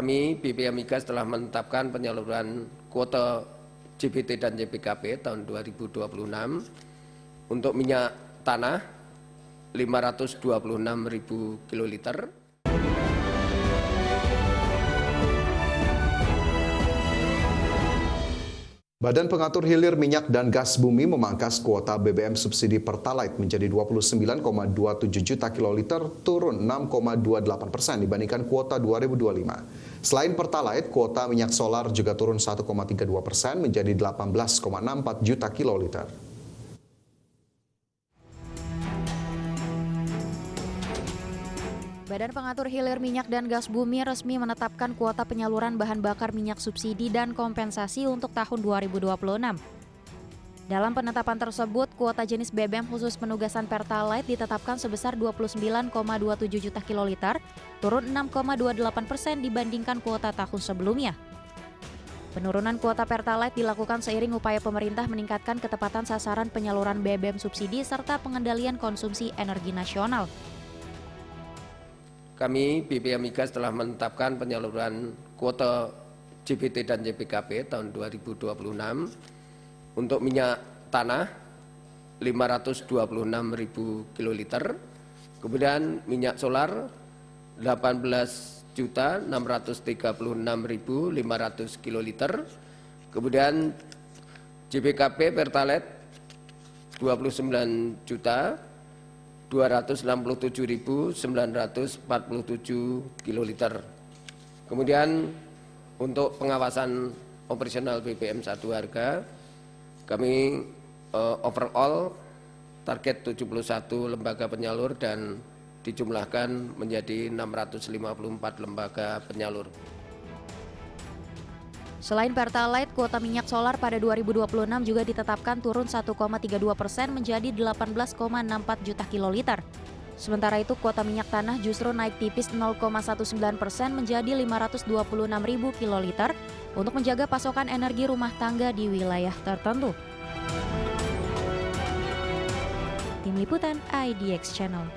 Kami BPM Migas telah menetapkan penyaluran kuota JBT dan JPKP tahun 2026 untuk minyak tanah 526.000 kiloliter. Badan Pengatur Hilir Minyak dan Gas Bumi memangkas kuota BBM subsidi Pertalite menjadi 29,27 juta kiloliter, turun 6,28% dibandingkan kuota 2025. Selain Pertalite, kuota minyak solar juga turun 1,32% menjadi 18,64 juta kiloliter. Badan Pengatur Hilir Minyak dan Gas Bumi resmi menetapkan kuota penyaluran bahan bakar minyak subsidi dan kompensasi untuk tahun 2026. Dalam penetapan tersebut, kuota jenis BBM khusus penugasan Pertalite ditetapkan sebesar 29,27 juta kiloliter, turun 6,28% dibandingkan kuota tahun sebelumnya. Penurunan kuota Pertalite dilakukan seiring upaya pemerintah meningkatkan ketepatan sasaran penyaluran BBM subsidi serta pengendalian konsumsi energi nasional. Kami BPM Migas telah menetapkan penyaluran kuota JBT dan JPKP tahun 2026 untuk minyak tanah 526.000 kiloliter, kemudian minyak solar 18.636.500 kiloliter, kemudian JPKP Pertalite 29.267.947 kiloliter. Kemudian untuk pengawasan operasional BBM 1 harga, kami overall target 71 lembaga penyalur dan dijumlahkan menjadi 654 lembaga penyalur. Selain Pertalite, kuota minyak solar pada 2026 juga ditetapkan turun 1,32% menjadi 18,64 juta kiloliter. Sementara itu, kuota minyak tanah justru naik tipis 0,19% menjadi 526.000 kiloliter untuk menjaga pasokan energi rumah tangga di wilayah tertentu. Tim Liputan IDX Channel.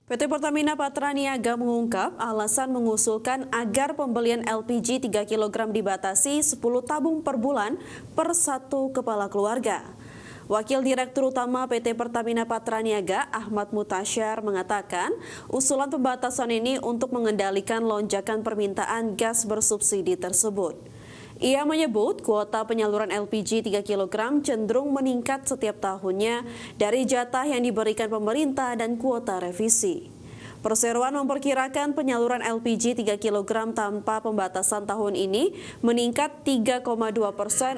PT Pertamina Patraniaga mengungkap alasan mengusulkan agar pembelian LPG 3 kg dibatasi 10 tabung per bulan per satu kepala keluarga. Wakil Direktur Utama PT Pertamina Patraniaga, Ahmad Mutasyar, mengatakan usulan pembatasan ini untuk mengendalikan lonjakan permintaan gas bersubsidi tersebut. Ia menyebut kuota penyaluran LPG 3 kg cenderung meningkat setiap tahunnya dari jatah yang diberikan pemerintah dan kuota revisi. Perseroan memperkirakan penyaluran LPG 3 kg tanpa pembatasan tahun ini meningkat 3,2%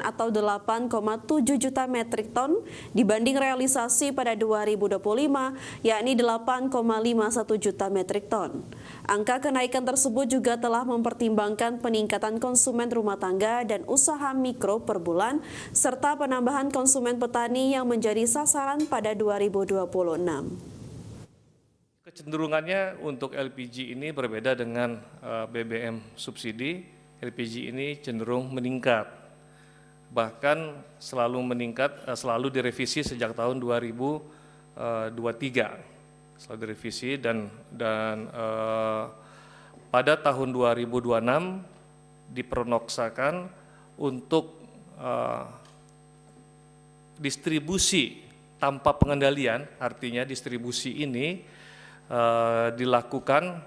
atau 8,7 juta metrik ton dibanding realisasi pada 2025, yakni 8,51 juta metrik ton. Angka kenaikan tersebut juga telah mempertimbangkan peningkatan konsumen rumah tangga dan usaha mikro per bulan, serta penambahan konsumen petani yang menjadi sasaran pada 2026. Kecenderungannya untuk LPG ini berbeda dengan BBM subsidi. LPG ini cenderung meningkat, bahkan selalu meningkat, selalu direvisi sejak tahun 2023, selalu direvisi dan pada tahun 2026 diprognosakan untuk distribusi tanpa pengendalian, artinya distribusi ini dilakukan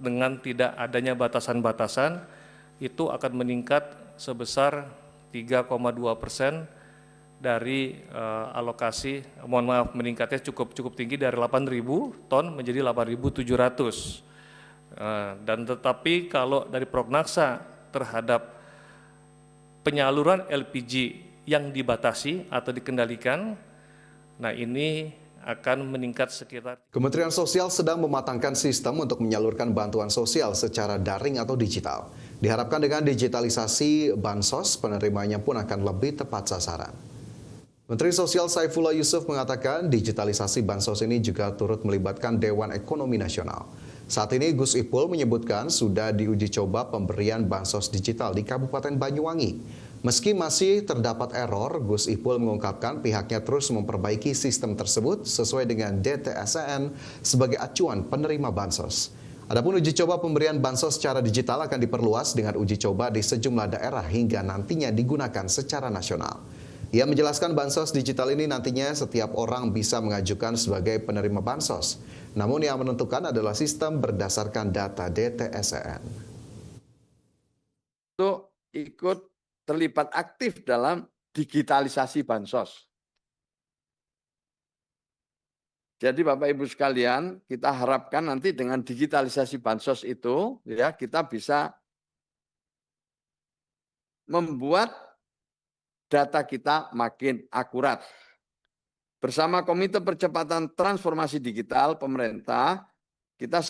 dengan tidak adanya batasan-batasan, itu akan meningkat sebesar 3,2% dari alokasi, meningkatnya cukup tinggi dari 8.000 ton menjadi 8.700. Dan tetapi kalau dari prognose terhadap penyaluran LPG yang dibatasi atau dikendalikan, nah ini akan meningkat sekitar. Kementerian Sosial sedang mematangkan sistem untuk menyalurkan bantuan sosial secara daring atau digital. Diharapkan dengan digitalisasi bansos, penerimanya pun akan lebih tepat sasaran. Menteri Sosial Saifullah Yusuf mengatakan digitalisasi bansos ini juga turut melibatkan Dewan Ekonomi Nasional. Saat ini Gus Ipul menyebutkan sudah diuji coba pemberian bansos digital di Kabupaten Banyuwangi. Meski masih terdapat error, Gus Ipul mengungkapkan pihaknya terus memperbaiki sistem tersebut sesuai dengan DTSEN sebagai acuan penerima bansos. Adapun uji coba pemberian bansos secara digital akan diperluas dengan uji coba di sejumlah daerah hingga nantinya digunakan secara nasional. Ia menjelaskan bansos digital ini nantinya setiap orang bisa mengajukan sebagai penerima bansos. Namun yang menentukan adalah sistem berdasarkan data DTSEN. Untuk ikut terlibat aktif dalam digitalisasi bansos. Jadi Bapak Ibu sekalian, kita harapkan nanti dengan digitalisasi bansos itu ya kita bisa membuat data kita makin akurat. Bersama Komite Percepatan Transformasi Digital pemerintah, kita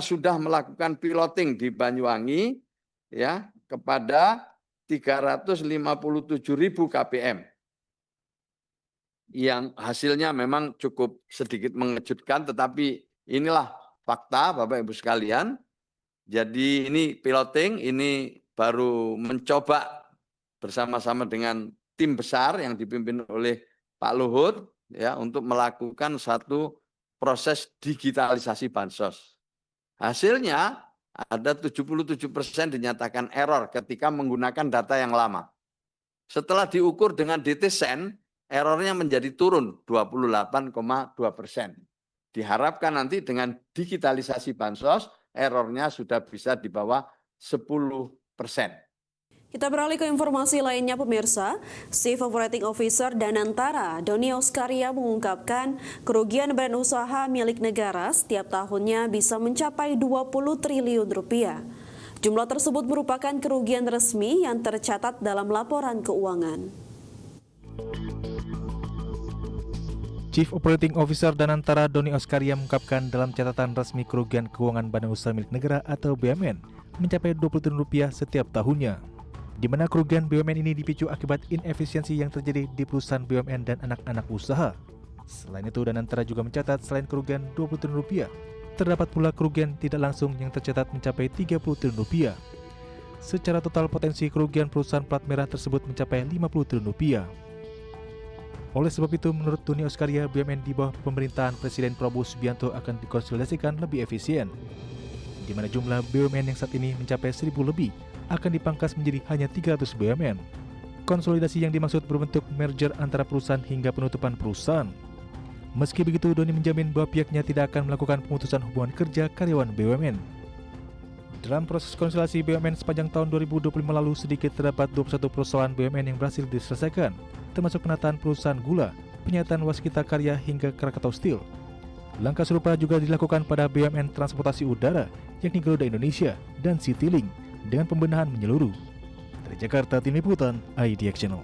sudah melakukan piloting di Banyuwangi ya kepada 357.000 KPM. Yang hasilnya memang cukup sedikit mengejutkan, tetapi inilah fakta Bapak Ibu sekalian. Jadi ini piloting, ini baru mencoba bersama-sama dengan tim besar yang dipimpin oleh Pak Luhut ya untuk melakukan satu proses digitalisasi bansos. Hasilnya ada 77% dinyatakan error ketika menggunakan data yang lama. Setelah diukur dengan DTSEN, errornya menjadi turun 28,2%. Diharapkan nanti dengan digitalisasi bansos, errornya sudah bisa di bawah 10%. Kita beralih ke informasi lainnya pemirsa. Chief Operating Officer Danantara, Doni Oskaria mengungkapkan kerugian badan usaha milik negara setiap tahunnya bisa mencapai 20 triliun rupiah. Jumlah tersebut merupakan kerugian resmi yang tercatat dalam laporan keuangan. Chief Operating Officer Danantara Doni Oskaria mengungkapkan dalam catatan resmi kerugian keuangan badan usaha milik negara atau BUMN mencapai 20 triliun rupiah setiap tahunnya, di mana kerugian BUMN ini dipicu akibat inefisiensi yang terjadi di perusahaan BUMN dan anak-anak usaha. Selain itu, Danantara juga mencatat selain kerugian 20 triliun rupiah, terdapat pula kerugian tidak langsung yang tercatat mencapai 30 triliun rupiah. Secara total potensi kerugian perusahaan plat merah tersebut mencapai 50 triliun rupiah. Oleh sebab itu, menurut Doni Oskaria, BUMN di bawah pemerintahan Presiden Prabowo Subianto akan dikonsolidasikan lebih efisien, di mana jumlah BUMN yang saat ini mencapai 1.000 lebih akan dipangkas menjadi hanya 300 BUMN. Konsolidasi yang dimaksud berbentuk merger antara perusahaan hingga penutupan perusahaan. Meski begitu, Doni menjamin bahwa pihaknya tidak akan melakukan pemutusan hubungan kerja karyawan BUMN. Dalam proses konsolidasi BUMN sepanjang tahun 2025 lalu, sedikit terdapat 21 perusahaan BUMN yang berhasil diselesaikan, termasuk penataan perusahaan gula, penyataan waskita karya hingga Krakatau Steel. Langkah serupa juga dilakukan pada BUMN transportasi udara, yakni Garuda Indonesia dan Citylink, dengan pembenahan menyeluruh. Dari Jakarta, Tim Liputan, IDX Channel.